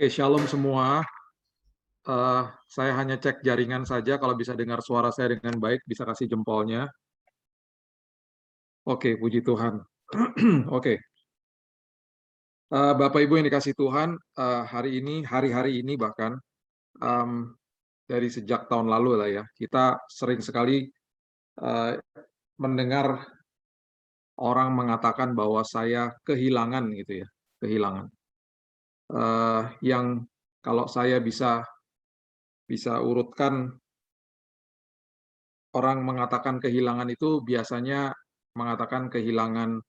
Oke, shalom semua. Saya hanya cek jaringan saja. Kalau bisa dengar suara saya dengan baik, bisa kasih jempolnya. Oke, puji Tuhan. Oke, Bapak Ibu yang dikasih Tuhan, hari-hari ini bahkan em, dari sejak tahun lalu lah ya, kita sering sekali eh, mendengar orang mengatakan bahwa saya kehilangan gitu ya, kehilangan. Yang kalau saya bisa bisa urutkan, orang mengatakan kehilangan itu biasanya mengatakan kehilangan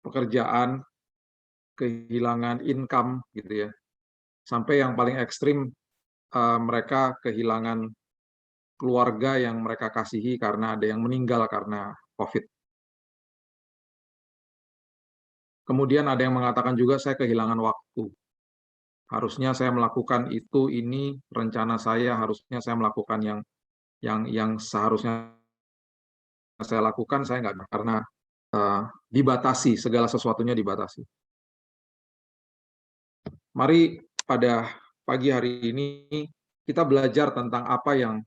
pekerjaan, kehilangan income gitu ya. Sampai yang paling ekstrim, mereka kehilangan keluarga yang mereka kasihi karena ada yang meninggal karena COVID. Kemudian ada yang mengatakan juga saya kehilangan waktu. Harusnya saya melakukan itu, ini rencana saya, harusnya saya melakukan yang seharusnya saya lakukan, saya nggak, karena dibatasi, segala sesuatunya dibatasi. Mari pada pagi hari ini kita belajar tentang apa yang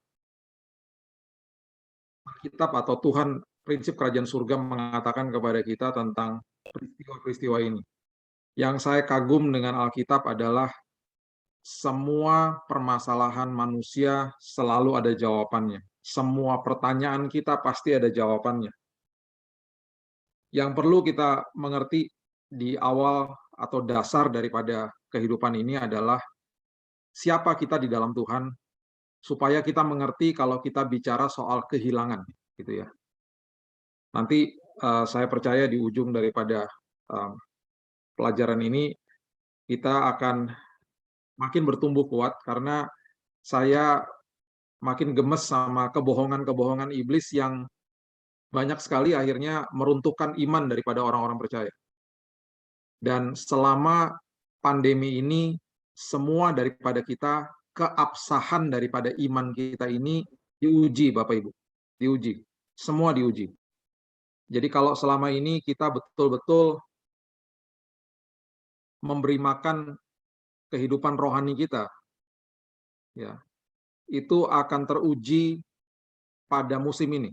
Alkitab atau Tuhan, prinsip kerajaan surga mengatakan kepada kita tentang peristiwa-peristiwa ini. Yang saya kagum dengan Alkitab adalah semua permasalahan manusia selalu ada jawabannya. Semua pertanyaan kita pasti ada jawabannya. Yang perlu kita mengerti di awal atau dasar daripada kehidupan ini adalah siapa kita di dalam Tuhan, supaya kita mengerti kalau kita bicara soal kehilangan, gitu ya. Nanti saya percaya di ujung daripada pelajaran ini kita akan makin bertumbuh kuat, karena saya makin gemes sama kebohongan-kebohongan iblis yang banyak sekali akhirnya meruntuhkan iman daripada orang-orang percaya. Dan selama pandemi ini, semua daripada kita, keabsahan daripada iman kita ini diuji, Bapak Ibu. Diuji. Semua diuji. Jadi kalau selama ini kita betul-betul memberi makan kehidupan rohani kita, ya, itu akan teruji pada musim ini.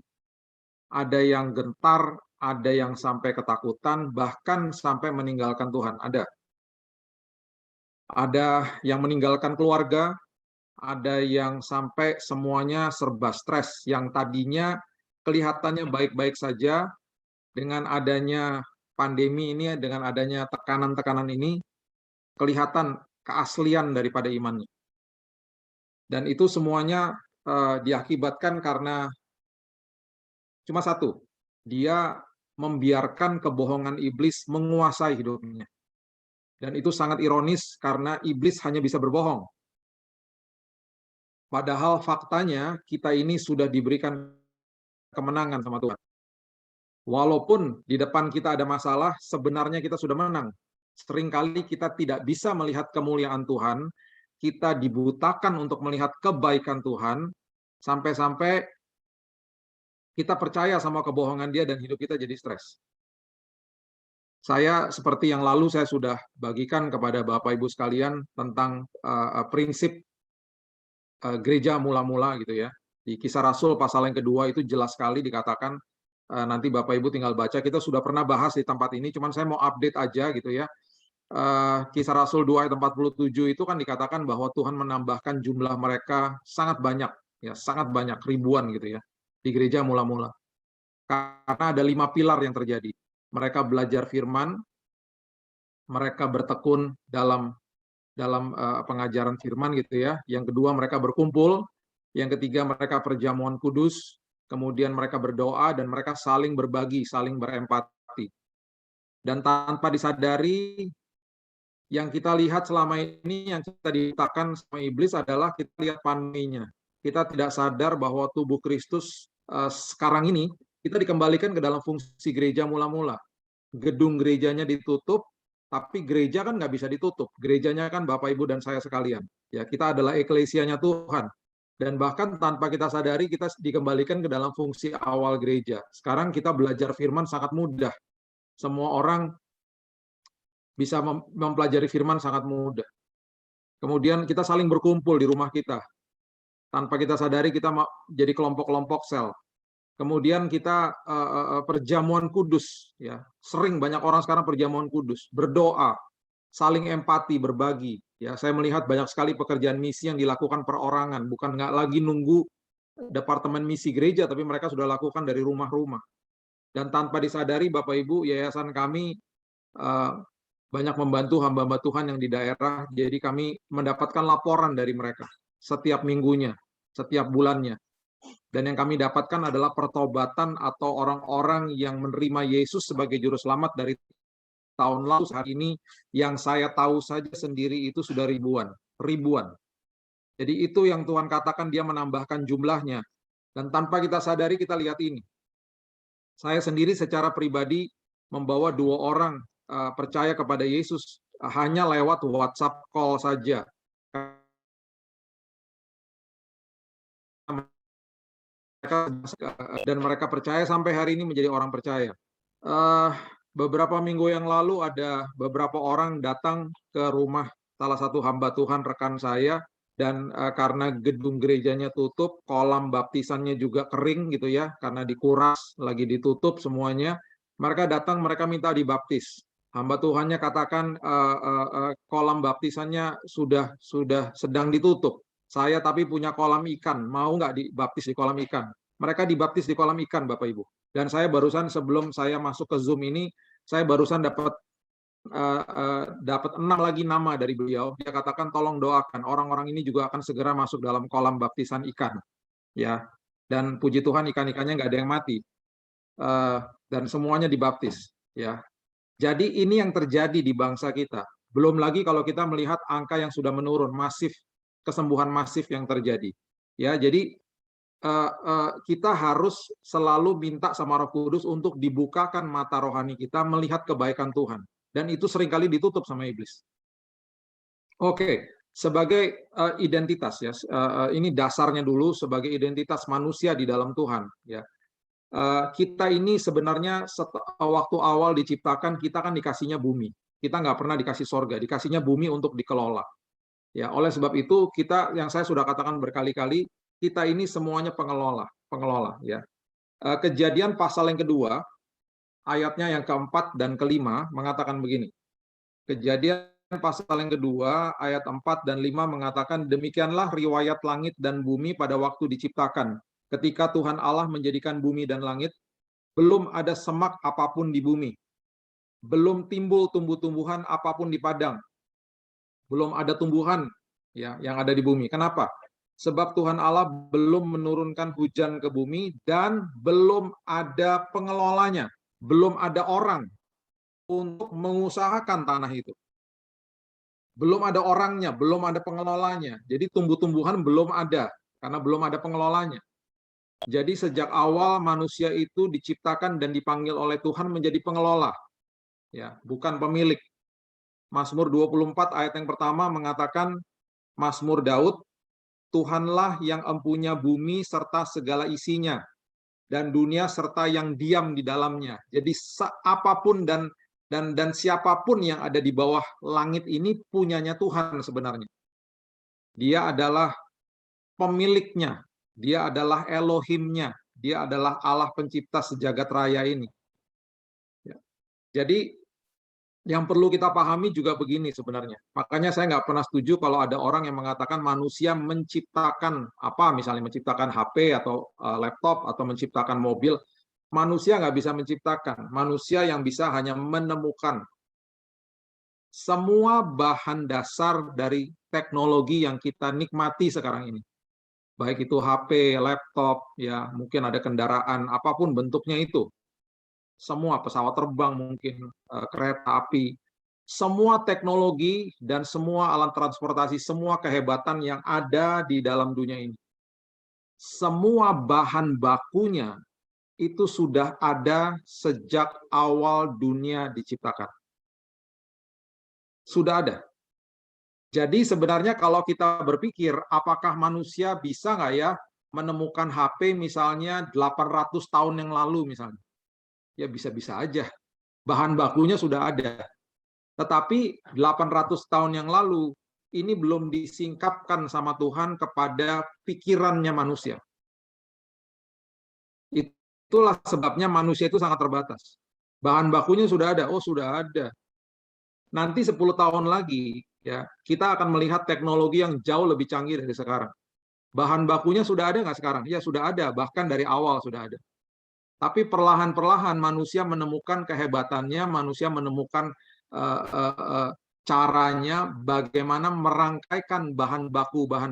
Ada yang gentar, ada yang sampai ketakutan, bahkan sampai meninggalkan Tuhan. Ada yang meninggalkan keluarga, ada yang sampai semuanya serba stres, yang tadinya kelihatannya baik-baik saja. Dengan adanya pandemi ini, dengan adanya tekanan-tekanan ini, kelihatan keaslian daripada imannya. Dan itu semuanya diakibatkan karena cuma satu, dia membiarkan kebohongan iblis menguasai hidupnya. Dan itu sangat ironis karena iblis hanya bisa berbohong. Padahal faktanya kita ini sudah diberikan kemenangan sama Tuhan. Walaupun di depan kita ada masalah, sebenarnya kita sudah menang. Seringkali kita tidak bisa melihat kemuliaan Tuhan, kita dibutakan untuk melihat kebaikan Tuhan, sampai-sampai kita percaya sama kebohongan dia dan hidup kita jadi stres. Saya seperti yang lalu saya sudah bagikan kepada Bapak Ibu sekalian tentang prinsip gereja mula-mula gitu ya. Di Kisah Rasul pasal yang kedua itu jelas sekali dikatakan, nanti Bapak Ibu tinggal baca, kita sudah pernah bahas di tempat ini, cuman saya mau update aja gitu ya. Kisah Rasul 2 ayat 47 itu kan dikatakan bahwa Tuhan menambahkan jumlah mereka sangat banyak, ya sangat banyak, ribuan gitu ya, di gereja mula-mula. Karena ada 5 pilar yang terjadi. Mereka belajar firman, mereka bertekun dalam pengajaran firman gitu ya. Yang kedua mereka berkumpul, yang ketiga mereka perjamuan kudus, kemudian mereka berdoa dan mereka saling berbagi, saling berempati. Dan tanpa disadari, yang kita lihat selama ini, yang kita dikatakan sama iblis adalah kita lihat pandeminya. Kita tidak sadar bahwa tubuh Kristus sekarang ini kita dikembalikan ke dalam fungsi gereja mula-mula. Gedung gerejanya ditutup, tapi gereja kan nggak bisa ditutup. Gerejanya kan Bapak, Ibu, dan saya sekalian. Ya, kita adalah eklesianya Tuhan. Dan bahkan tanpa kita sadari, kita dikembalikan ke dalam fungsi awal gereja. Sekarang kita belajar firman sangat mudah. Semua orang bisa mempelajari firman sangat mudah. Kemudian kita saling berkumpul di rumah kita. Tanpa kita sadari kita jadi kelompok-kelompok sel. Kemudian kita perjamuan kudus, ya. Sering banyak orang sekarang perjamuan kudus, berdoa, saling empati, berbagi. Ya, saya melihat banyak sekali pekerjaan misi yang dilakukan perorangan, bukan nggak lagi nunggu departemen misi gereja, tapi mereka sudah lakukan dari rumah-rumah. Dan tanpa disadari, Bapak Ibu, yayasan kami banyak membantu hamba-hamba Tuhan yang di daerah. Jadi kami mendapatkan laporan dari mereka setiap minggunya, setiap bulannya. Dan yang kami dapatkan adalah pertobatan atau orang-orang yang menerima Yesus sebagai juru selamat dari tahun lalu hari ini, yang saya tahu saja sendiri itu sudah ribuan. Jadi itu yang Tuhan katakan, dia menambahkan jumlahnya. Dan tanpa kita sadari, kita lihat ini. Saya sendiri secara pribadi membawa 2 orang percaya kepada Yesus hanya lewat WhatsApp call saja. Dan mereka percaya sampai hari ini menjadi orang percaya. Beberapa minggu yang lalu ada beberapa orang datang ke rumah salah satu hamba Tuhan, rekan saya, dan karena gedung gerejanya tutup, kolam baptisannya juga kering gitu ya, karena dikuras, lagi ditutup semuanya. Mereka datang, mereka minta dibaptis. Hamba Tuhannya katakan kolam baptisannya sudah sedang ditutup. Saya tapi punya kolam ikan, mau nggak dibaptis di kolam ikan? Mereka dibaptis di kolam ikan, Bapak Ibu. Dan saya barusan sebelum saya masuk ke Zoom ini, saya barusan dapat 6 lagi nama dari beliau. Dia katakan tolong doakan, orang-orang ini juga akan segera masuk dalam kolam baptisan ikan. Ya, dan puji Tuhan ikan-ikannya nggak ada yang mati. Dan semuanya dibaptis. Ya, jadi ini yang terjadi di bangsa kita. Belum lagi kalau kita melihat angka yang sudah menurun, masif, kesembuhan masif yang terjadi. Ya, jadi kita harus selalu minta sama Roh Kudus untuk dibukakan mata rohani kita melihat kebaikan Tuhan. Dan itu seringkali ditutup sama iblis. Oke, sebagai identitas ya, ini dasarnya dulu sebagai identitas manusia di dalam Tuhan. Ya, kita ini sebenarnya waktu awal diciptakan kita kan dikasihnya bumi. Kita nggak pernah dikasih sorga, dikasihnya bumi untuk dikelola. Ya, oleh sebab itu kita, yang saya sudah katakan berkali-kali, kita ini semuanya pengelola ya. Kejadian pasal yang kedua, ayatnya yang keempat dan kelima mengatakan begini. Kejadian pasal yang kedua, ayat 4 dan 5 mengatakan, demikianlah riwayat langit dan bumi pada waktu diciptakan. Ketika Tuhan Allah menjadikan bumi dan langit, belum ada semak apapun di bumi. Belum timbul tumbuh-tumbuhan apapun di padang. Belum ada tumbuhan ya yang ada di bumi. Kenapa? Sebab Tuhan Allah belum menurunkan hujan ke bumi dan belum ada pengelolanya, belum ada orang untuk mengusahakan tanah itu. Belum ada orangnya, belum ada pengelolanya. Jadi tumbuh-tumbuhan belum ada karena belum ada pengelolanya. Jadi sejak awal manusia itu diciptakan dan dipanggil oleh Tuhan menjadi pengelola. Ya, bukan pemilik. Mazmur 24 ayat yang pertama mengatakan, Mazmur Daud, Tuhanlah yang empunya bumi serta segala isinya, dan dunia serta yang diam di dalamnya. Jadi apapun dan siapapun yang ada di bawah langit ini punyanya Tuhan sebenarnya. Dia adalah pemiliknya, dia adalah Elohimnya, dia adalah Allah pencipta sejagat raya ini. Jadi yang perlu kita pahami juga begini sebenarnya. Makanya saya nggak pernah setuju kalau ada orang yang mengatakan manusia menciptakan apa, misalnya menciptakan HP atau laptop atau menciptakan mobil. Manusia nggak bisa menciptakan. Manusia yang bisa hanya menemukan semua bahan dasar dari teknologi yang kita nikmati sekarang ini. Baik itu HP, laptop, ya mungkin ada kendaraan, apapun bentuknya itu. Semua pesawat terbang mungkin, kereta api, semua teknologi dan semua alat transportasi, semua kehebatan yang ada di dalam dunia ini. Semua bahan bakunya itu sudah ada sejak awal dunia diciptakan. Sudah ada. Jadi sebenarnya kalau kita berpikir, apakah manusia bisa nggak ya menemukan HP misalnya 800 tahun yang lalu misalnya? Ya bisa-bisa aja. Bahan bakunya sudah ada. Tetapi 800 tahun yang lalu ini belum disingkapkan sama Tuhan kepada pikirannya manusia. Itulah sebabnya manusia itu sangat terbatas. Bahan bakunya sudah ada, sudah ada. Nanti 10 tahun lagi, ya, kita akan melihat teknologi yang jauh lebih canggih dari sekarang. Bahan bakunya sudah ada nggak sekarang? Ya sudah ada, bahkan dari awal sudah ada. Tapi perlahan-perlahan manusia menemukan kehebatannya, manusia menemukan caranya bagaimana merangkaikan bahan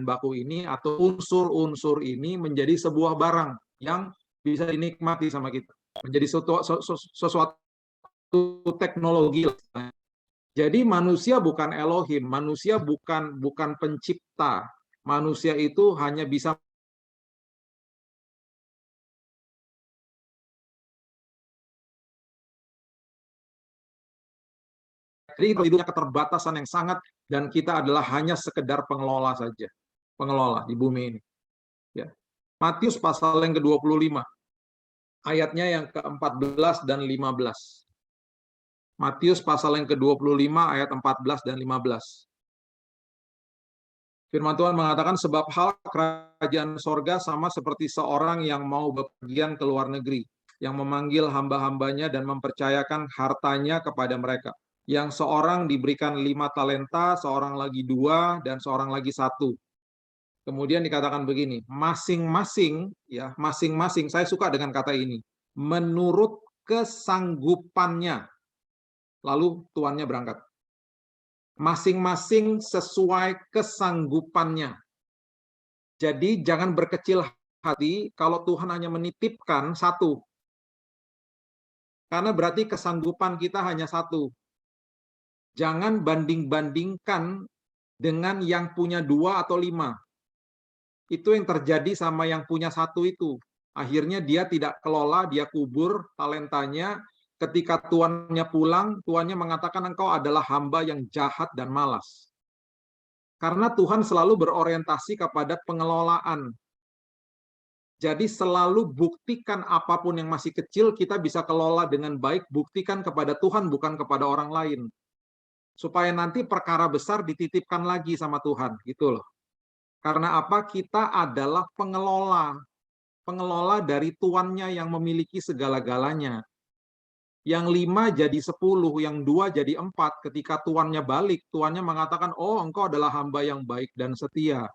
baku ini atau unsur-unsur ini menjadi sebuah barang yang bisa dinikmati sama kita, menjadi sesuatu teknologi. Jadi manusia bukan Elohim, manusia bukan pencipta, manusia itu hanya bisa. Jadi itu punya keterbatasan yang sangat, dan kita adalah hanya sekedar pengelola saja, pengelola di bumi ini. Ya. Matius pasal yang ke-25, ayatnya yang ke-14 dan 15. Matius pasal yang ke-25 ayat 14 dan 15. Firman Tuhan mengatakan, sebab hal kerajaan sorga sama seperti seorang yang mau bepergian ke luar negeri, yang memanggil hamba-hambanya dan mempercayakan hartanya kepada mereka. Yang seorang diberikan 5 talenta, seorang lagi 2, dan seorang lagi 1. Kemudian dikatakan begini, masing-masing, ya, masing-masing, saya suka dengan kata ini, menurut kesanggupannya. Lalu tuannya berangkat. Masing-masing sesuai kesanggupannya. Jadi jangan berkecil hati kalau Tuhan hanya menitipkan 1. Karena berarti kesanggupan kita hanya 1. Jangan banding-bandingkan dengan yang punya 2 atau 5. Itu yang terjadi sama yang punya 1 itu. Akhirnya dia tidak kelola, dia kubur talentanya. Ketika tuannya pulang, tuannya mengatakan engkau adalah hamba yang jahat dan malas. Karena Tuhan selalu berorientasi kepada pengelolaan. Jadi selalu buktikan apapun yang masih kecil, kita bisa kelola dengan baik, buktikan kepada Tuhan, bukan kepada orang lain. Supaya nanti perkara besar dititipkan lagi sama Tuhan, gitu loh. Karena apa? Kita adalah pengelola. Pengelola dari tuannya yang memiliki segala-galanya. Yang 5 jadi 10, yang 2 jadi 4. Ketika tuannya balik, tuannya mengatakan, oh engkau adalah hamba yang baik dan setia.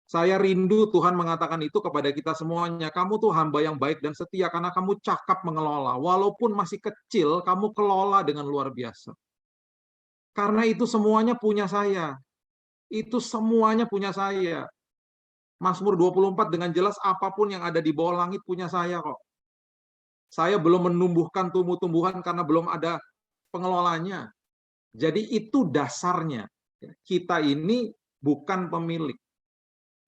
Saya rindu Tuhan mengatakan itu kepada kita semuanya. Kamu tuh hamba yang baik dan setia karena kamu cakap mengelola. Walaupun masih kecil, kamu kelola dengan luar biasa. Karena itu semuanya punya saya. Itu semuanya punya saya. Mazmur 24 dengan jelas, apapun yang ada di bawah langit punya saya kok. Saya belum menumbuhkan tumbuh-tumbuhan karena belum ada pengelolanya. Jadi itu dasarnya. Kita ini bukan pemilik.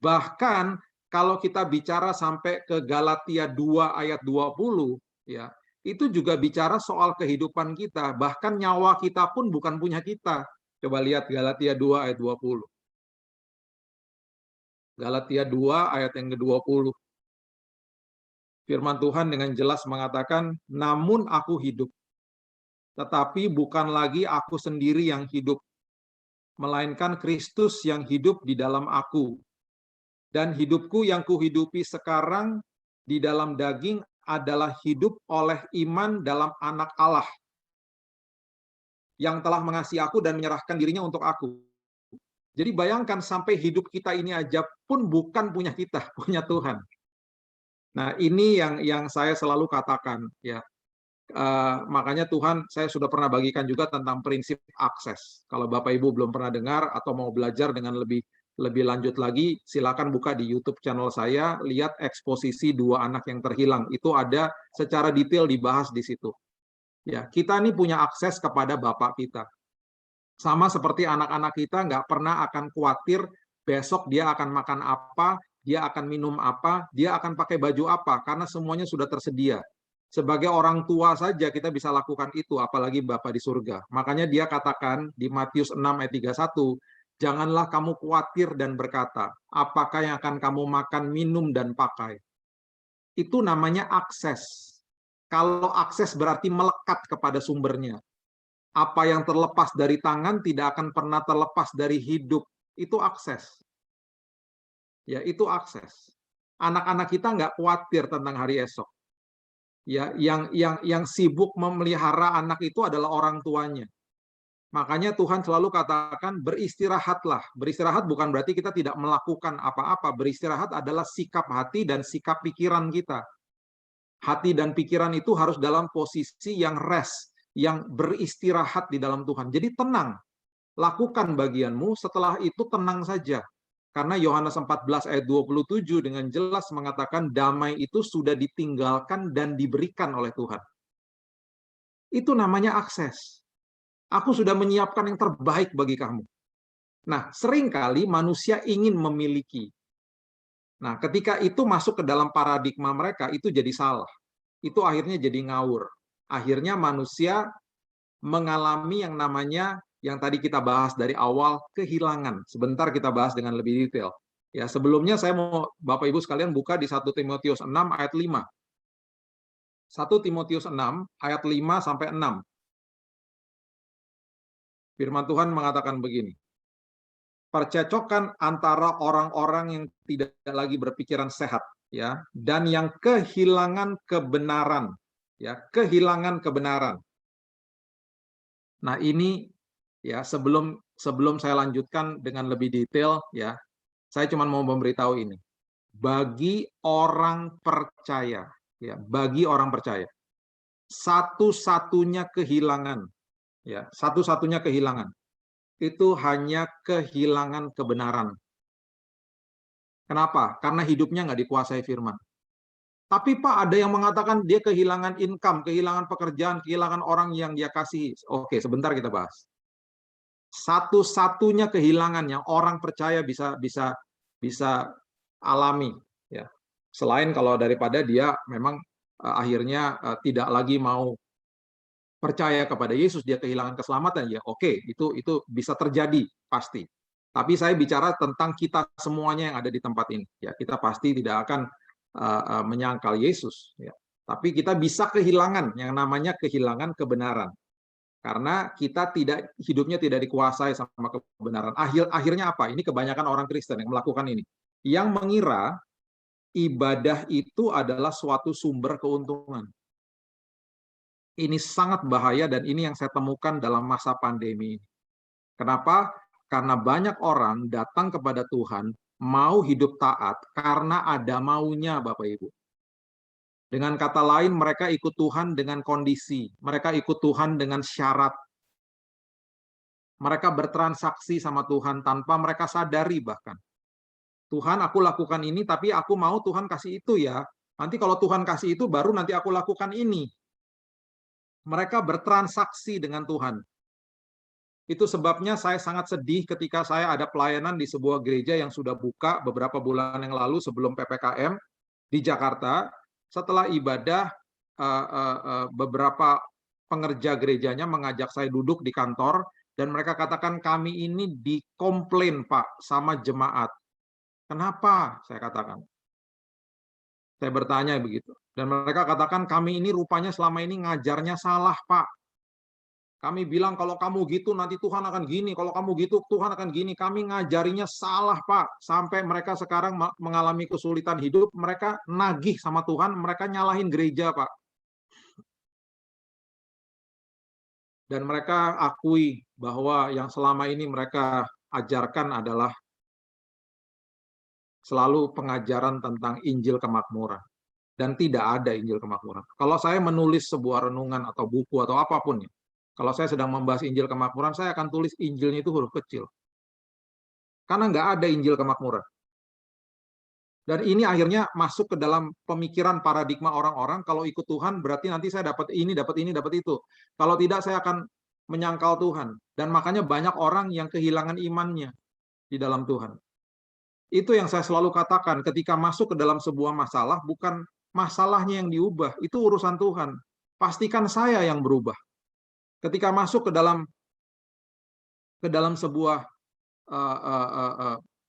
Bahkan kalau kita bicara sampai ke Galatia 2 ayat 20, ya, itu juga bicara soal kehidupan kita. Bahkan nyawa kita pun bukan punya kita. Coba lihat Galatia 2 ayat 20. Galatia 2 ayat yang ke-20. Firman Tuhan dengan jelas mengatakan, namun aku hidup, tetapi bukan lagi aku sendiri yang hidup, melainkan Kristus yang hidup di dalam aku. Dan hidupku yang kuhidupi sekarang di dalam daging adalah hidup oleh iman dalam Anak Allah yang telah mengasihi aku dan menyerahkan dirinya untuk aku. Jadi bayangkan sampai hidup kita ini aja pun bukan punya kita, punya Tuhan. Nah, ini yang saya selalu katakan, ya. Makanya Tuhan, saya sudah pernah bagikan juga tentang prinsip akses. Kalau Bapak Ibu belum pernah dengar atau mau belajar dengan lebih lanjut lagi, silakan buka di YouTube channel saya, lihat eksposisi 2 anak yang terhilang. Itu ada secara detail dibahas di situ. Ya, kita ini punya akses kepada Bapak kita. Sama seperti anak-anak kita nggak pernah akan khawatir besok dia akan makan apa, dia akan minum apa, dia akan pakai baju apa, karena semuanya sudah tersedia. Sebagai orang tua saja kita bisa lakukan itu, apalagi Bapa di surga. Makanya dia katakan di Matius 6 ayat 31, janganlah kamu khawatir dan berkata, apakah yang akan kamu makan, minum, dan pakai. Itu namanya akses. Kalau akses berarti melekat kepada sumbernya. Apa yang terlepas dari tangan tidak akan pernah terlepas dari hidup. Itu akses. Ya, itu akses. Anak-anak kita nggak khawatir tentang hari esok. Ya, yang sibuk memelihara anak itu adalah orang tuanya. Makanya Tuhan selalu katakan beristirahatlah. Beristirahat bukan berarti kita tidak melakukan apa-apa. Beristirahat adalah sikap hati dan sikap pikiran kita. Hati dan pikiran itu harus dalam posisi yang rest, yang beristirahat di dalam Tuhan. Jadi tenang. Lakukan bagianmu, setelah itu tenang saja. Karena Yohanes 14 ayat 27 dengan jelas mengatakan damai itu sudah ditinggalkan dan diberikan oleh Tuhan. Itu namanya akses. Aku sudah menyiapkan yang terbaik bagi kamu. Nah, seringkali manusia ingin memiliki. Nah, ketika itu masuk ke dalam paradigma mereka, itu jadi salah. Itu akhirnya jadi ngawur. Akhirnya manusia mengalami yang namanya, yang tadi kita bahas dari awal, kehilangan. Sebentar kita bahas dengan lebih detail. Ya, sebelumnya saya mau Bapak Ibu sekalian buka di 1 Timotius 6 ayat 5. 1 Timotius 6 ayat 5 sampai 6. Firman Tuhan mengatakan begini. Percecokan antara orang-orang yang tidak lagi berpikiran sehat, ya, dan yang kehilangan kebenaran, ya, kehilangan kebenaran. Nah, ini ya sebelum saya lanjutkan dengan lebih detail, ya, saya cuma mau memberitahu ini. Bagi orang percaya, ya, bagi orang percaya, satu-satunya kehilangan, ya, satu-satunya kehilangan itu hanya kehilangan kebenaran. Kenapa? Karena hidupnya nggak dikuasai firman. Tapi Pak, ada yang mengatakan dia kehilangan income, kehilangan pekerjaan, kehilangan orang yang dia kasihi. Oke, sebentar kita bahas. Satu-satunya kehilangan yang orang percaya bisa alami, ya. Selain kalau daripada dia memang akhirnya tidak lagi mau percaya kepada Yesus, dia kehilangan keselamatan, ya oke, itu bisa terjadi pasti. Tapi saya bicara tentang kita semuanya yang ada di tempat ini, ya, kita pasti tidak akan menyangkal Yesus, ya. Tapi kita bisa kehilangan yang namanya kehilangan kebenaran, karena kita hidupnya tidak dikuasai sama kebenaran. Akhirnya apa? Ini kebanyakan orang Kristen yang melakukan ini, yang mengira ibadah itu adalah suatu sumber keuntungan. Ini sangat bahaya dan ini yang saya temukan dalam masa pandemi. Kenapa? Karena banyak orang datang kepada Tuhan mau hidup taat karena ada maunya, Bapak Ibu. Dengan kata lain, mereka ikut Tuhan dengan kondisi, mereka ikut Tuhan dengan syarat. Mereka bertransaksi sama Tuhan tanpa mereka sadari bahkan. Tuhan, aku lakukan ini, tapi aku mau Tuhan kasih itu ya. Nanti kalau Tuhan kasih itu, baru nanti aku lakukan ini. Mereka bertransaksi dengan Tuhan. Itu sebabnya saya sangat sedih ketika saya ada pelayanan di sebuah gereja yang sudah buka beberapa bulan yang lalu sebelum PPKM di Jakarta. Setelah ibadah, beberapa pengerja gerejanya mengajak saya duduk di kantor, dan mereka katakan, kami ini dikomplain Pak sama jemaat. Kenapa? Saya katakan. Saya bertanya begitu. Dan mereka katakan, kami ini rupanya selama ini ngajarnya salah Pak. Kami bilang kalau kamu gitu nanti Tuhan akan gini, kalau kamu gitu Tuhan akan gini. Kami ngajarinya salah Pak. Sampai mereka sekarang mengalami kesulitan hidup, mereka nagih sama Tuhan, mereka nyalahin gereja Pak. Dan mereka akui bahwa yang selama ini mereka ajarkan adalah selalu pengajaran tentang Injil kemakmuran. Dan tidak ada Injil kemakmuran. Kalau saya menulis sebuah renungan atau buku atau apapun, kalau saya sedang membahas Injil kemakmuran, saya akan tulis Injilnya itu huruf kecil. Karena nggak ada Injil kemakmuran. Dan ini akhirnya masuk ke dalam pemikiran paradigma orang-orang, kalau ikut Tuhan berarti nanti saya dapat ini, dapat itu. Kalau tidak, saya akan menyangkal Tuhan. Dan makanya banyak orang yang kehilangan imannya di dalam Tuhan. Itu yang saya selalu katakan, ketika masuk ke dalam sebuah masalah, bukan masalahnya yang diubah, itu urusan Tuhan. Pastikan saya yang berubah. Ketika masuk ke dalam sebuah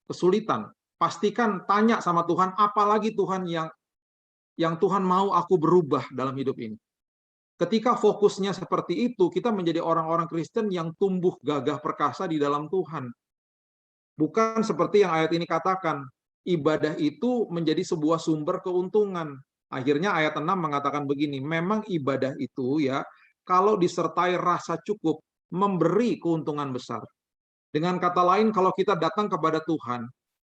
kesulitan, pastikan tanya sama Tuhan, apalagi Tuhan yang Tuhan mau aku berubah dalam hidup ini. Ketika fokusnya seperti itu, kita menjadi orang-orang Kristen yang tumbuh gagah perkasa di dalam Tuhan. Bukan seperti yang ayat ini katakan, ibadah itu menjadi sebuah sumber keuntungan. Akhirnya ayat 6 mengatakan begini, memang ibadah itu ya, kalau disertai rasa cukup, memberi keuntungan besar. Dengan kata lain, kalau kita datang kepada Tuhan,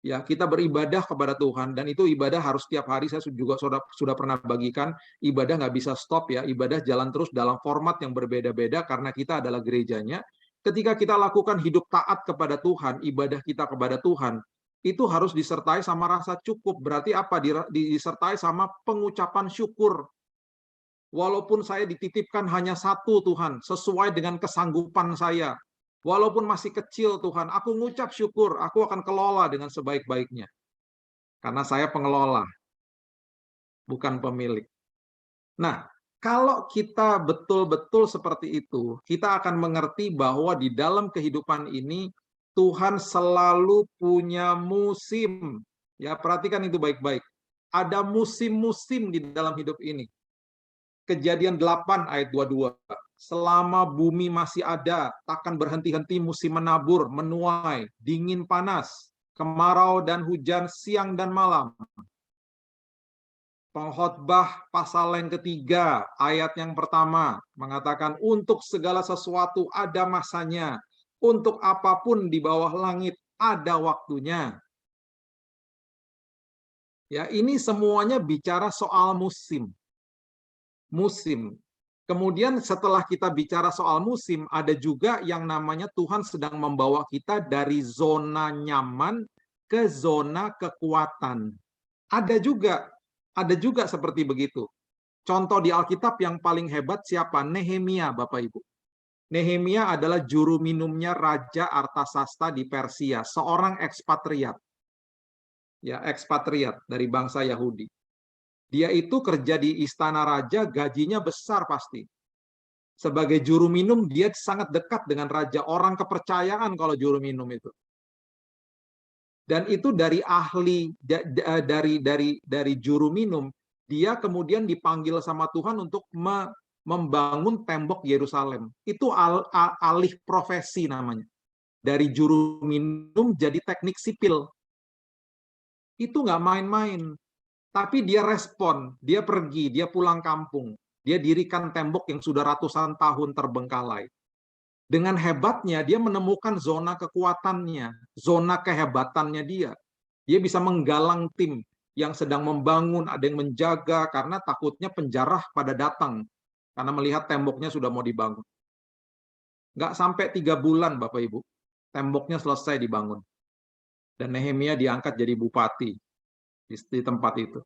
ya kita beribadah kepada Tuhan, dan itu ibadah harus setiap hari. Saya juga sudah pernah bagikan, ibadah nggak bisa stop ya, ibadah jalan terus dalam format yang berbeda-beda karena kita adalah gerejanya. Ketika kita lakukan hidup taat kepada Tuhan, ibadah kita kepada Tuhan, itu harus disertai sama rasa cukup. Berarti apa? Disertai sama pengucapan syukur. Walaupun saya dititipkan hanya satu Tuhan, sesuai dengan kesanggupan saya. Walaupun masih kecil Tuhan, aku ngucap syukur, aku akan kelola dengan sebaik-baiknya. Karena saya pengelola, bukan pemilik. Nah, kalau kita betul-betul seperti itu, kita akan mengerti bahwa di dalam kehidupan ini, Tuhan selalu punya musim. Ya, perhatikan itu baik-baik. Ada musim-musim di dalam hidup ini. Kejadian 8 ayat 22. Selama bumi masih ada, takkan berhenti-henti musim menabur, menuai, dingin panas, kemarau dan hujan siang dan malam. Pengkhotbah pasal yang ketiga, ayat yang pertama, mengatakan untuk segala sesuatu ada masanya, untuk apapun di bawah langit ada waktunya. Ya, ini semuanya bicara soal musim. Musim. Kemudian setelah kita bicara soal musim, ada juga yang namanya Tuhan sedang membawa kita dari zona nyaman ke zona kekuatan. Ada juga seperti begitu. Contoh di Alkitab yang paling hebat siapa? Nehemia, Bapak Ibu. Nehemia adalah juru minumnya Raja Artasasta di Persia, seorang ekspatriat. Ya, ekspatriat dari bangsa Yahudi. Dia itu kerja di istana raja, gajinya besar pasti. Sebagai juru minum, dia sangat dekat dengan raja. Orang kepercayaan kalau juru minum itu. Dan itu dari ahli, dari juru minum, dia kemudian dipanggil sama Tuhan untuk membangun tembok Yerusalem. Itu alih profesi namanya. Dari juru minum jadi teknik sipil. Itu nggak main-main. Tapi dia respon, dia pergi, dia pulang kampung. Dia dirikan tembok yang sudah ratusan tahun terbengkalai. Dengan hebatnya, dia menemukan zona kekuatannya, zona kehebatannya dia. Dia bisa menggalang tim yang sedang membangun, ada yang menjaga, karena takutnya penjara pada datang. Karena melihat temboknya sudah mau dibangun. Nggak sampai 3 bulan, Bapak Ibu, temboknya selesai dibangun. Dan Nehemia diangkat jadi bupati di tempat itu.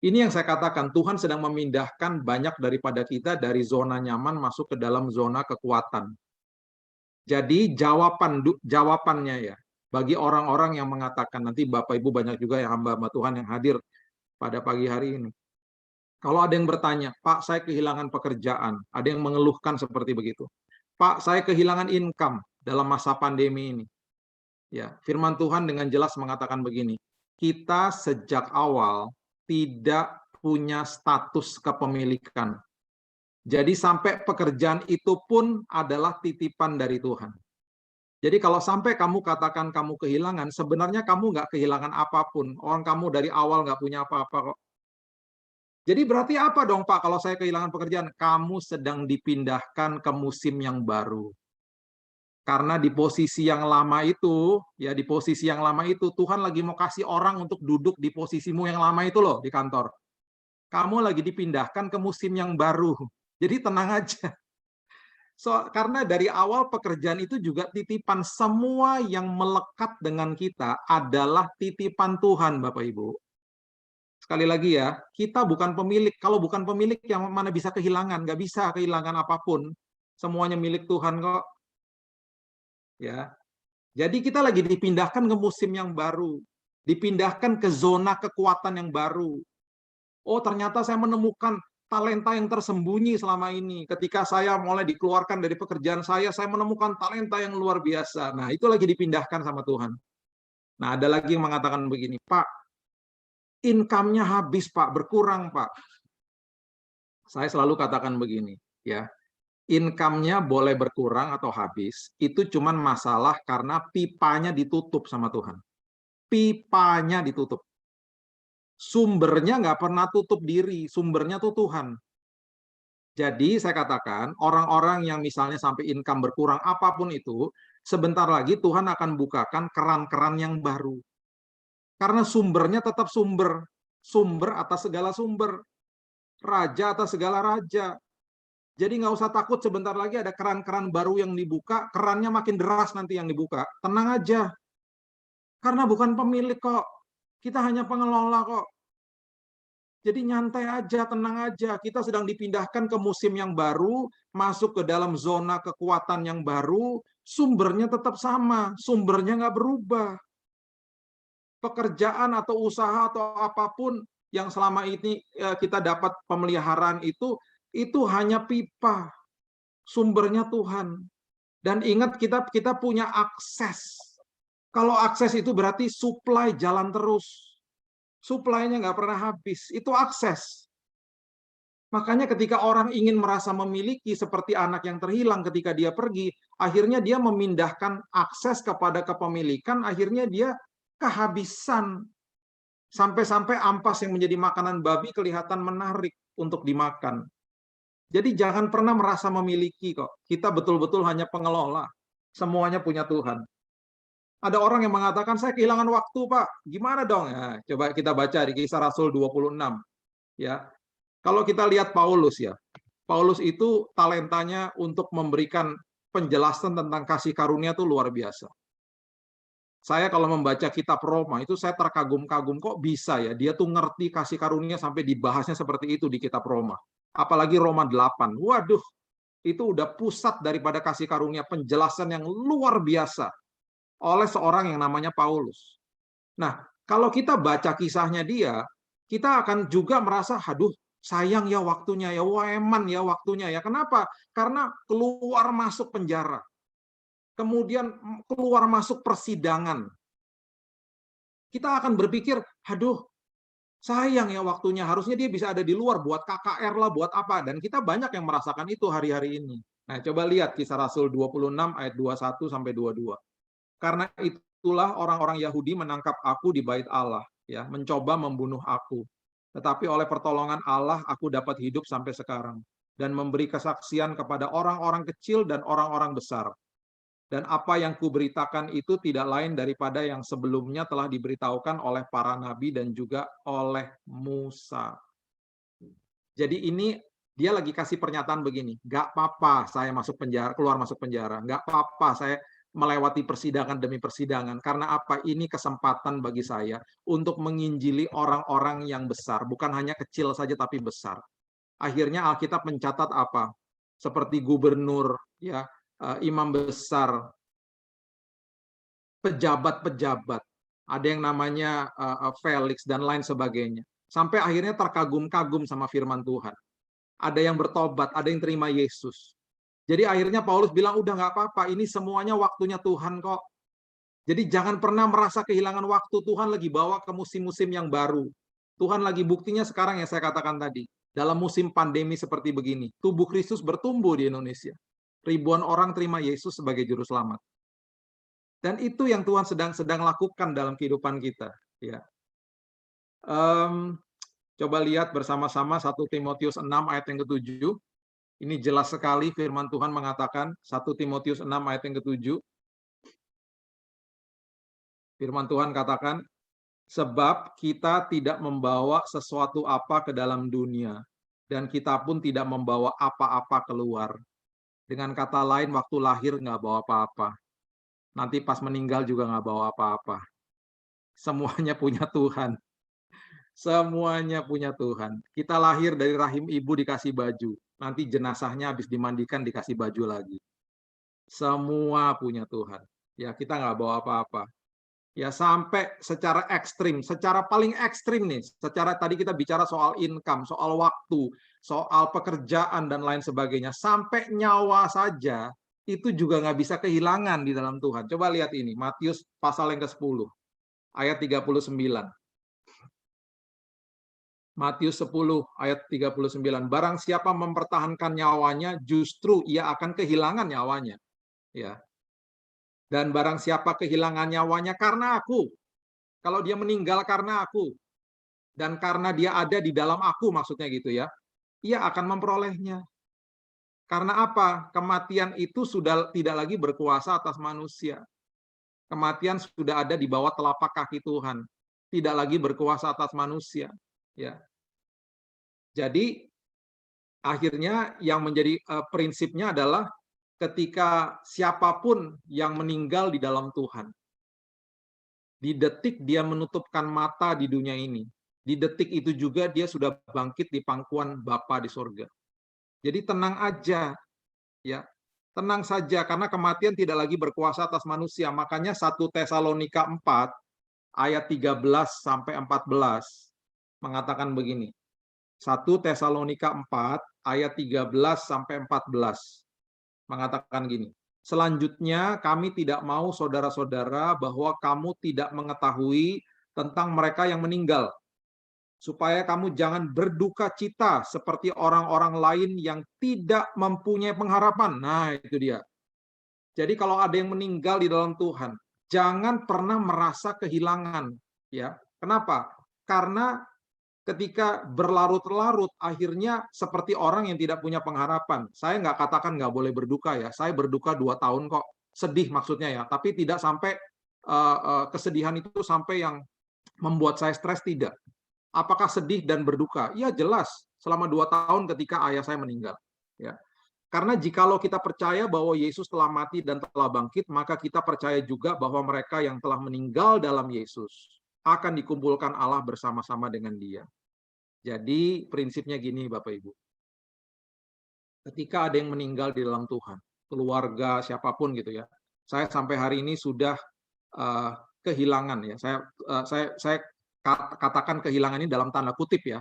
Ini yang saya katakan, Tuhan sedang memindahkan banyak daripada kita dari zona nyaman masuk ke dalam zona kekuatan. Jadi jawabannya ya, bagi orang-orang yang mengatakan, nanti Bapak Ibu banyak juga yang hamba-hamba Tuhan yang hadir pada pagi hari ini. Kalau ada yang bertanya, Pak saya kehilangan pekerjaan, ada yang mengeluhkan seperti begitu. Pak saya kehilangan income dalam masa pandemi ini. Ya, firman Tuhan dengan jelas mengatakan begini, kita sejak awal tidak punya status kepemilikan. Jadi sampai pekerjaan itu pun adalah titipan dari Tuhan. Jadi kalau sampai kamu katakan kamu kehilangan, sebenarnya kamu nggak kehilangan apapun. Orang kamu dari awal nggak punya apa-apa kok. Jadi berarti apa dong Pak kalau saya kehilangan pekerjaan? Kamu sedang dipindahkan ke musim yang baru. Karena di posisi yang lama itu, ya di posisi yang lama itu, Tuhan lagi mau kasih orang untuk duduk di posisimu yang lama itu loh di kantor. Kamu lagi dipindahkan ke musim yang baru. Jadi tenang aja. Karena dari awal pekerjaan itu juga titipan. Semua yang melekat dengan kita adalah titipan Tuhan, Bapak Ibu. Sekali lagi ya, kita bukan pemilik. Kalau bukan pemilik, yang mana bisa kehilangan? Nggak bisa kehilangan apapun. Semuanya milik Tuhan kok. Ya, jadi kita lagi dipindahkan ke musim yang baru, dipindahkan ke zona kekuatan yang baru. Oh, ternyata saya menemukan talenta yang tersembunyi selama ini. Ketika saya mulai dikeluarkan dari pekerjaan saya menemukan talenta yang luar biasa. Nah, itu lagi dipindahkan sama Tuhan. Nah, ada lagi yang mengatakan begini, Pak, income-nya habis, Pak, berkurang, Pak. Saya selalu katakan begini, ya, income-nya boleh berkurang atau habis, itu cuman masalah karena pipanya ditutup sama Tuhan. Pipanya ditutup. Sumbernya nggak pernah tutup diri, sumbernya tuh Tuhan. Jadi saya katakan, orang-orang yang misalnya sampai income berkurang apapun itu, sebentar lagi Tuhan akan bukakan keran-keran yang baru. Karena sumbernya tetap sumber. Sumber atas segala sumber. Raja atas segala raja. Jadi nggak usah takut, sebentar lagi ada keran-keran baru yang dibuka, kerannya makin deras nanti yang dibuka. Tenang aja. Karena bukan pemilik kok. Kita hanya pengelola kok. Jadi nyantai aja, tenang aja. Kita sedang dipindahkan ke musim yang baru, masuk ke dalam zona kekuatan yang baru, sumbernya tetap sama, sumbernya nggak berubah. Pekerjaan atau usaha atau apapun yang selama ini kita dapat pemeliharaan itu hanya pipa, sumbernya Tuhan. Dan ingat kita punya akses. Kalau akses itu berarti supply jalan terus. Supply-nya nggak pernah habis, itu akses. Makanya ketika orang ingin merasa memiliki seperti anak yang terhilang ketika dia pergi, akhirnya dia memindahkan akses kepada kepemilikan, akhirnya dia kehabisan. Sampai-sampai ampas yang menjadi makanan babi kelihatan menarik untuk dimakan. Jadi jangan pernah merasa memiliki kok. Kita betul-betul hanya pengelola. Semuanya punya Tuhan. Ada orang yang mengatakan, saya kehilangan waktu, Pak. Gimana dong? Ya, coba kita baca di Kisah Rasul 26. Ya, kalau kita lihat Paulus ya, Paulus itu talentanya untuk memberikan penjelasan tentang kasih karunia itu luar biasa. Saya kalau membaca kitab Roma itu saya terkagum-kagum, kok bisa ya dia tuh ngerti kasih karunia sampai dibahasnya seperti itu di kitab Roma. Apalagi Roma 8. Waduh, itu udah pusat daripada kasih karunia, penjelasan yang luar biasa oleh seorang yang namanya Paulus. Nah, kalau kita baca kisahnya dia, kita akan juga merasa, aduh, sayang ya waktunya ya, eman ya waktunya ya. Kenapa? Karena keluar masuk penjara. Kemudian keluar masuk persidangan. Kita akan berpikir, aduh, sayang ya waktunya. Harusnya dia bisa ada di luar buat KKR lah, buat apa. Dan kita banyak yang merasakan itu hari-hari ini. Nah, coba lihat Kisah Rasul 26 ayat 21 sampai 22. Karena itulah orang-orang Yahudi menangkap aku di bait Allah, ya, mencoba membunuh aku. Tetapi oleh pertolongan Allah aku dapat hidup sampai sekarang dan memberi kesaksian kepada orang-orang kecil dan orang-orang besar. Dan apa yang kuberitakan itu tidak lain daripada yang sebelumnya telah diberitahukan oleh para nabi dan juga oleh Musa. Jadi ini dia lagi kasih pernyataan begini, nggak apa-apa saya masuk penjara, keluar masuk penjara, nggak apa-apa saya melewati persidangan demi persidangan, karena apa? Ini kesempatan bagi saya untuk menginjili orang-orang yang besar, bukan hanya kecil saja tapi besar. Akhirnya Alkitab mencatat apa? Seperti gubernur, ya, imam besar, pejabat-pejabat, ada yang namanya Felix dan lain sebagainya. Sampai akhirnya terkagum-kagum sama firman Tuhan. Ada yang bertobat, ada yang terima Yesus. Jadi akhirnya Paulus bilang, udah nggak apa-apa, ini semuanya waktunya Tuhan kok. Jadi jangan pernah merasa kehilangan waktu, Tuhan lagi bawa ke musim-musim yang baru. Tuhan lagi buktinya sekarang yang saya katakan tadi. Dalam musim pandemi seperti begini, tubuh Kristus bertumbuh di Indonesia. Ribuan orang terima Yesus sebagai juru selamat. Dan itu yang Tuhan sedang lakukan dalam kehidupan kita. Ya. Coba lihat bersama-sama 1 Timotius 6 ayat yang ke-7. Ini jelas sekali firman Tuhan mengatakan, 1 Timotius 6 ayat yang ke-7. Firman Tuhan katakan, sebab kita tidak membawa sesuatu apa ke dalam dunia, dan kita pun tidak membawa apa-apa keluar. Dengan kata lain, waktu lahir nggak bawa apa-apa. Nanti pas meninggal juga nggak bawa apa-apa. Semuanya punya Tuhan. Semuanya punya Tuhan. Kita lahir dari rahim ibu dikasih baju. Nanti jenazahnya habis dimandikan dikasih baju lagi. Semua punya Tuhan. Ya, kita nggak bawa apa-apa. Ya, sampai secara ekstrim, secara paling ekstrim nih, secara tadi kita bicara soal income, soal waktu, soal pekerjaan dan lain sebagainya, sampai nyawa saja itu juga nggak bisa kehilangan di dalam Tuhan. Coba lihat ini, Matius pasal yang ke-10, ayat 39. Matius 10 ayat 39. Barang siapa mempertahankan nyawanya, justru ia akan kehilangan nyawanya. Ya. Dan barang siapa kehilangan nyawanya karena aku, kalau dia meninggal karena aku, dan karena dia ada di dalam aku, maksudnya gitu ya, ia akan memperolehnya. Karena apa? Kematian itu sudah tidak lagi berkuasa atas manusia. Kematian sudah ada di bawah telapak kaki Tuhan, tidak lagi berkuasa atas manusia. Ya, jadi akhirnya yang menjadi prinsipnya adalah ketika siapapun yang meninggal di dalam Tuhan, di detik dia menutupkan mata di dunia ini, di detik itu juga dia sudah bangkit di pangkuan Bapa di sorga. Jadi tenang aja, ya, tenang saja karena kematian tidak lagi berkuasa atas manusia. Makanya 1 Tesalonika 4 ayat 13 sampai 14 mengatakan begini. 1 Tesalonika 4 ayat 13 sampai 14 mengatakan gini. Selanjutnya kami tidak mau saudara-saudara bahwa kamu tidak mengetahui tentang mereka yang meninggal, supaya kamu jangan berduka cita seperti orang-orang lain yang tidak mempunyai pengharapan. Nah, itu dia. Jadi kalau ada yang meninggal di dalam Tuhan, jangan pernah merasa kehilangan. Ya, kenapa? Karena ketika berlarut-larut, akhirnya seperti orang yang tidak punya pengharapan. Saya nggak katakan nggak boleh berduka ya. Saya berduka 2 tahun kok. Sedih maksudnya ya. Tapi tidak sampai kesedihan itu sampai yang membuat saya stres, tidak. Apakah sedih dan berduka? Ya jelas. Selama 2 tahun ketika ayah saya meninggal. Ya. Karena jikalau kita percaya bahwa Yesus telah mati dan telah bangkit, maka kita percaya juga bahwa mereka yang telah meninggal dalam Yesus akan dikumpulkan Allah bersama-sama dengan Dia. Jadi prinsipnya gini Bapak Ibu. Ketika ada yang meninggal di dalam Tuhan, keluarga siapapun gitu ya. Saya sampai hari ini sudah kehilangan ya. Saya katakan kehilangan ini dalam tanda kutip ya.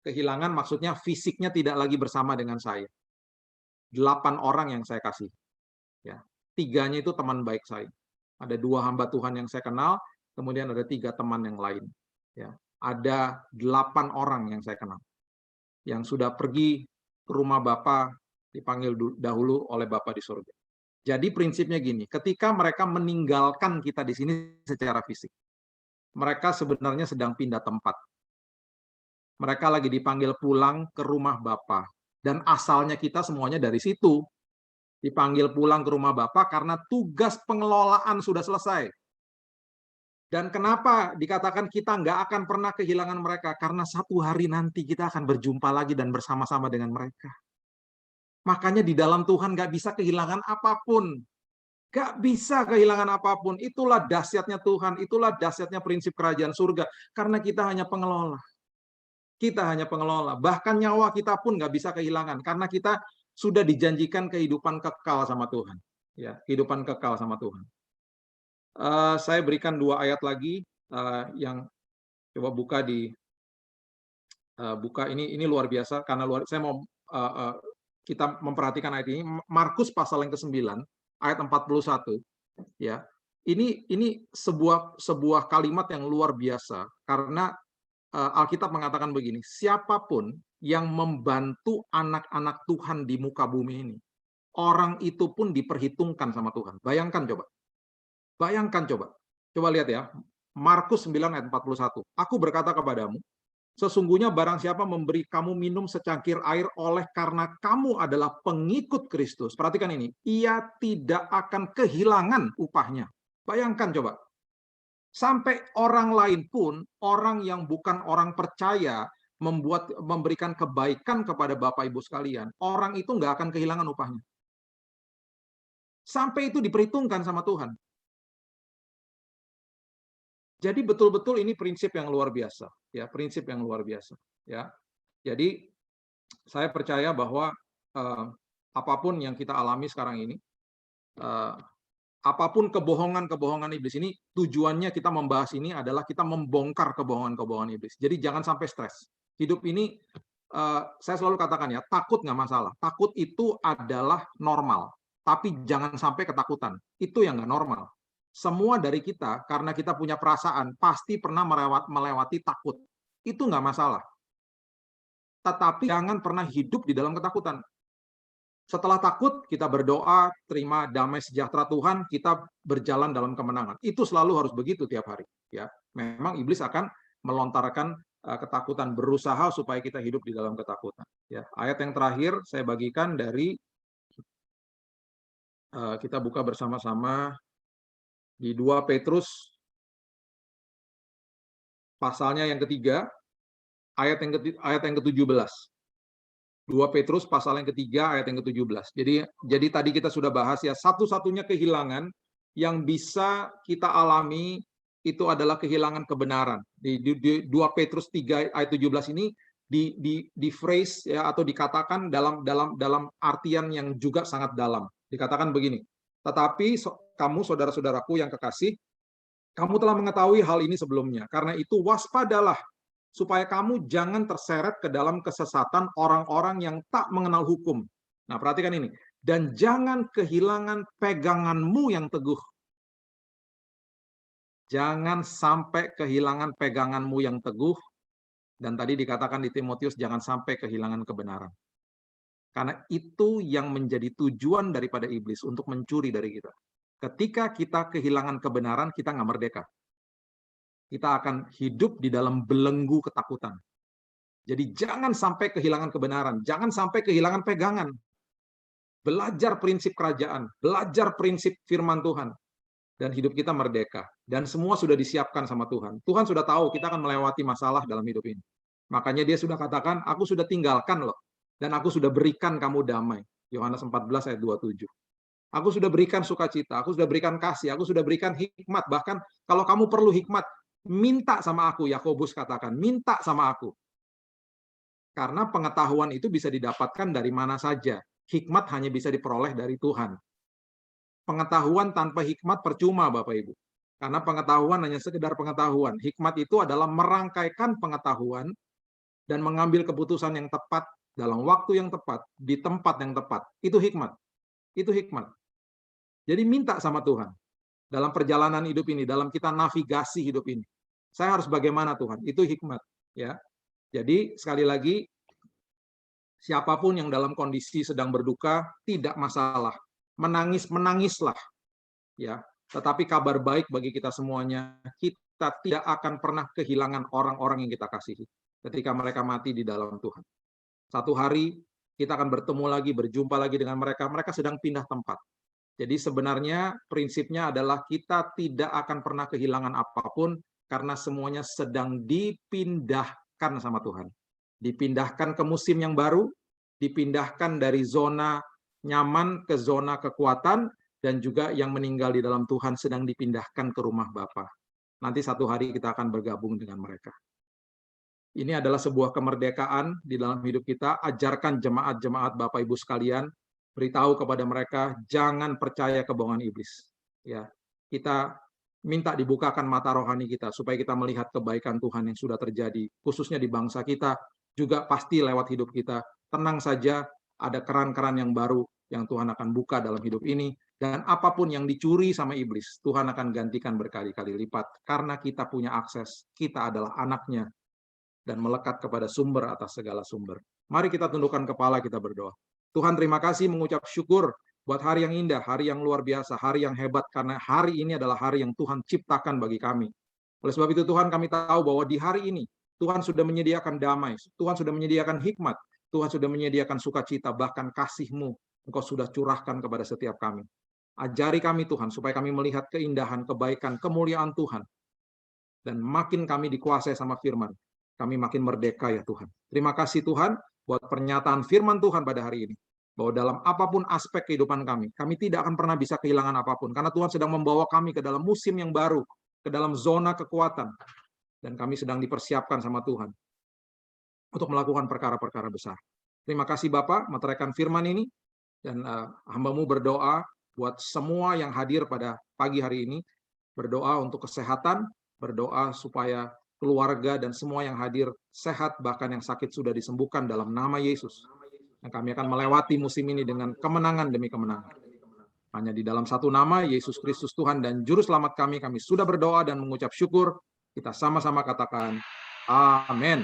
Kehilangan maksudnya fisiknya tidak lagi bersama dengan saya. 8 orang yang saya kasih. Ya. 3-nya itu teman baik saya. Ada 2 hamba Tuhan yang saya kenal, kemudian ada 3 teman yang lain. Ya. Ada 8 orang yang saya kenal, yang sudah pergi ke rumah Bapa, dipanggil dahulu oleh Bapa di surga. Jadi prinsipnya gini, ketika mereka meninggalkan kita di sini secara fisik, mereka sebenarnya sedang pindah tempat. Mereka lagi dipanggil pulang ke rumah Bapa. Dan asalnya kita semuanya dari situ. Dipanggil pulang ke rumah Bapa karena tugas pengelolaan sudah selesai. Dan kenapa dikatakan kita nggak akan pernah kehilangan mereka? Karena satu hari nanti kita akan berjumpa lagi dan bersama-sama dengan mereka. Makanya di dalam Tuhan nggak bisa kehilangan apapun. Nggak bisa kehilangan apapun. Itulah dahsyatnya Tuhan. Itulah dahsyatnya prinsip kerajaan surga. Karena kita hanya pengelola. Kita hanya pengelola. Bahkan nyawa kita pun nggak bisa kehilangan. Karena kita sudah dijanjikan kehidupan kekal sama Tuhan. Ya, kehidupan kekal sama Tuhan. Saya berikan 2 ayat lagi yang coba buka di buka ini luar biasa karena saya mau kita memperhatikan ayat ini. Markus pasal yang ke-9 ayat 41 ya. Ini sebuah kalimat yang luar biasa karena Alkitab mengatakan begini, siapapun yang membantu anak-anak Tuhan di muka bumi ini, orang itu pun diperhitungkan sama Tuhan. Bayangkan coba. Bayangkan coba. Coba lihat ya. Markus 9 ayat 41. Aku berkata kepadamu, sesungguhnya barang siapa memberi kamu minum secangkir air oleh karena kamu adalah pengikut Kristus. Perhatikan ini. Ia tidak akan kehilangan upahnya. Bayangkan coba. Sampai orang lain pun, orang yang bukan orang percaya, memberikan kebaikan kepada Bapak Ibu sekalian, orang itu nggak akan kehilangan upahnya. Sampai itu diperhitungkan sama Tuhan. Jadi betul-betul ini prinsip yang luar biasa, ya, prinsip yang luar biasa, ya. Jadi saya percaya bahwa apapun yang kita alami sekarang ini, apapun kebohongan-kebohongan iblis ini, tujuannya kita membahas ini adalah kita membongkar kebohongan-kebohongan iblis. Jadi jangan sampai stres. Hidup ini, saya selalu katakan ya, takut nggak masalah. Takut itu adalah normal. Tapi jangan sampai ketakutan. Itu yang nggak normal. Semua dari kita, karena kita punya perasaan, pasti pernah melewati takut. Itu nggak masalah. tetapi jangan pernah hidup di dalam ketakutan. Setelah takut, kita berdoa, terima damai sejahtera Tuhan, kita berjalan dalam kemenangan. Itu selalu harus begitu tiap hari. Ya, memang iblis akan melontarkan ketakutan, berusaha supaya kita hidup di dalam ketakutan. Ya, ayat yang terakhir saya bagikan dari kita buka bersama-sama di 2 Petrus pasalnya yang ketiga, ayat yang ke-17. 2 Petrus pasal yang ketiga ayat yang ke-17. Jadi tadi kita sudah bahas ya, satu-satunya kehilangan yang bisa kita alami itu adalah kehilangan kebenaran. Di 2 Petrus 3 ayat 17 ini di phrase ya, atau dikatakan dalam artian yang juga sangat dalam. Dikatakan begini, tetapi kamu saudara-saudaraku yang kekasih, kamu telah mengetahui hal ini sebelumnya. Karena itu waspadalah, supaya kamu jangan terseret ke dalam kesesatan orang-orang yang tak mengenal hukum. Nah, perhatikan ini. Dan jangan kehilangan peganganmu yang teguh. Jangan sampai kehilangan peganganmu yang teguh. Dan tadi dikatakan di Timotius, jangan sampai kehilangan kebenaran. Karena itu yang menjadi tujuan daripada iblis untuk mencuri dari kita. Ketika kita kehilangan kebenaran, kita nggak merdeka. Kita akan hidup di dalam belenggu ketakutan. Jadi jangan sampai kehilangan kebenaran, jangan sampai kehilangan pegangan. Belajar prinsip kerajaan, belajar prinsip firman Tuhan, dan hidup kita merdeka. Dan semua sudah disiapkan sama Tuhan. Tuhan sudah tahu kita akan melewati masalah dalam hidup ini. Makanya dia sudah katakan, aku sudah tinggalkan loh, dan aku sudah berikan kamu damai. Yohanes 14 ayat 27. Aku sudah berikan sukacita, aku sudah berikan kasih, aku sudah berikan hikmat. Bahkan kalau kamu perlu hikmat, minta sama aku, Yakobus katakan, minta sama aku. Karena pengetahuan itu bisa didapatkan dari mana saja. Hikmat hanya bisa diperoleh dari Tuhan. Pengetahuan tanpa hikmat percuma, Bapak Ibu. Karena pengetahuan hanya sekedar pengetahuan. Hikmat itu adalah merangkaikan pengetahuan dan mengambil keputusan yang tepat dalam waktu yang tepat, di tempat yang tepat. Itu hikmat. Itu hikmat. Jadi minta sama Tuhan. Dalam perjalanan hidup ini, dalam kita navigasi hidup ini. Saya harus bagaimana Tuhan? Itu hikmat, ya. Jadi sekali lagi, siapapun yang dalam kondisi sedang berduka tidak masalah, menangislah, ya. Tetapi kabar baik bagi kita semuanya, kita tidak akan pernah kehilangan orang-orang yang kita kasihi ketika mereka mati di dalam Tuhan. Satu hari kita akan bertemu lagi, berjumpa lagi dengan mereka. Mereka sedang pindah tempat. Jadi sebenarnya prinsipnya adalah kita tidak akan pernah kehilangan apapun karena semuanya sedang dipindahkan sama Tuhan. Dipindahkan ke musim yang baru, dipindahkan dari zona nyaman ke zona kekuatan, dan juga yang meninggal di dalam Tuhan sedang dipindahkan ke rumah Bapa. Nanti satu hari kita akan bergabung dengan mereka. Ini adalah sebuah kemerdekaan di dalam hidup kita. Ajarkan jemaat-jemaat Bapak Ibu sekalian, beritahu kepada mereka, jangan percaya kebohongan iblis. Ya, kita minta dibukakan mata rohani kita supaya kita melihat kebaikan Tuhan yang sudah terjadi, khususnya di bangsa kita, juga pasti lewat hidup kita. Tenang saja, ada keran-keran yang baru yang Tuhan akan buka dalam hidup ini, dan apapun yang dicuri sama iblis, Tuhan akan gantikan berkali-kali lipat, karena kita punya akses, kita adalah anaknya, dan melekat kepada sumber atas segala sumber. Mari kita tundukkan kepala, kita berdoa. Tuhan, terima kasih, mengucap syukur buat hari yang indah, hari yang luar biasa, hari yang hebat, karena hari ini adalah hari yang Tuhan ciptakan bagi kami. Oleh sebab itu Tuhan, kami tahu bahwa di hari ini Tuhan sudah menyediakan damai, Tuhan sudah menyediakan hikmat, Tuhan sudah menyediakan sukacita, bahkan kasih-Mu Engkau sudah curahkan kepada setiap kami. Ajari kami Tuhan, supaya kami melihat keindahan, kebaikan, kemuliaan Tuhan, dan makin kami dikuasai sama firman, kami makin merdeka ya Tuhan. Terima kasih Tuhan buat pernyataan firman Tuhan pada hari ini. Bahwa dalam apapun aspek kehidupan kami tidak akan pernah bisa kehilangan apapun. Karena Tuhan sedang membawa kami ke dalam musim yang baru, ke dalam zona kekuatan. Dan kami sedang dipersiapkan sama Tuhan untuk melakukan perkara-perkara besar. Terima kasih Bapak, meteraikan firman ini. Dan hamba-Mu berdoa buat semua yang hadir pada pagi hari ini. Berdoa untuk kesehatan, berdoa supaya keluarga dan semua yang hadir sehat, bahkan yang sakit sudah disembuhkan dalam nama Yesus. Dan kami akan melewati musim ini dengan kemenangan demi kemenangan. Hanya di dalam satu nama, Yesus Kristus Tuhan dan Juru Selamat kami sudah berdoa dan mengucap syukur. Kita sama-sama katakan, Amin.